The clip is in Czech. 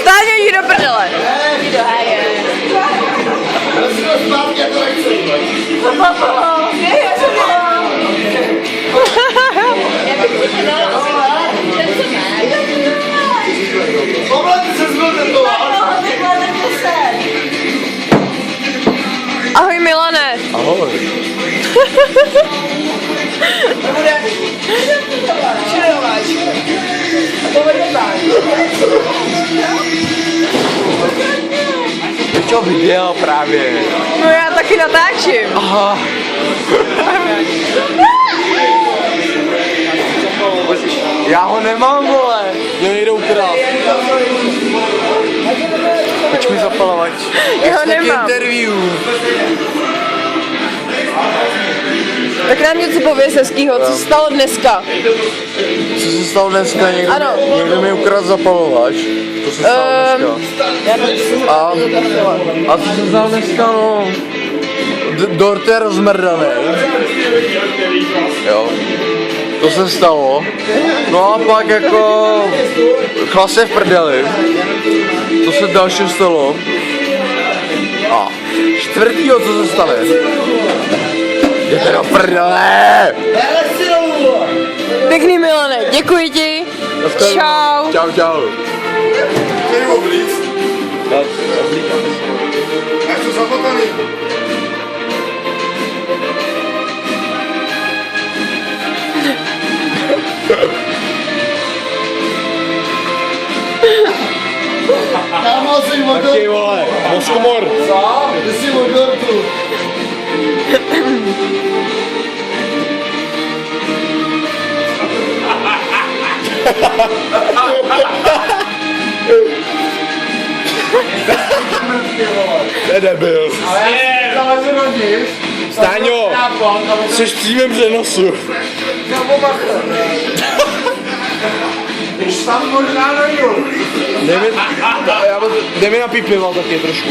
Stáně jdi do prdele. Jdi do háje. Ahoj Milane. Ahoj. Čo video právě? No já taky natáčím. Aha. Já ho nemám, vole. Mě nejde ukrást. Pojď mi zapalovat. Já ho nemám. Interview. Tak nám něco pověz hezkýho, co se stalo dneska? Co se stalo dneska? Ano. Někdo mi ukradl zapalovač. To se stalo dneska. A co se stalo dneska, no? Dort je rozmrdaný. Jo. To se stalo. No a pak jako chlas je v prdeli. To se další stalo. A čtvrtýho, co se stane? Jděte do prdele! Pěkný Milane, děkuji ti. Čau. Čau, čau. Jak to zamotaný? Kámo, jsi od dortu. Vole, mozkomor. Co? Ty jsi od dortu. Nebyl. Stáňo, jsi v přímém přenosu. Už tam možná dojdu. Dej mi na pipivo taky trošku.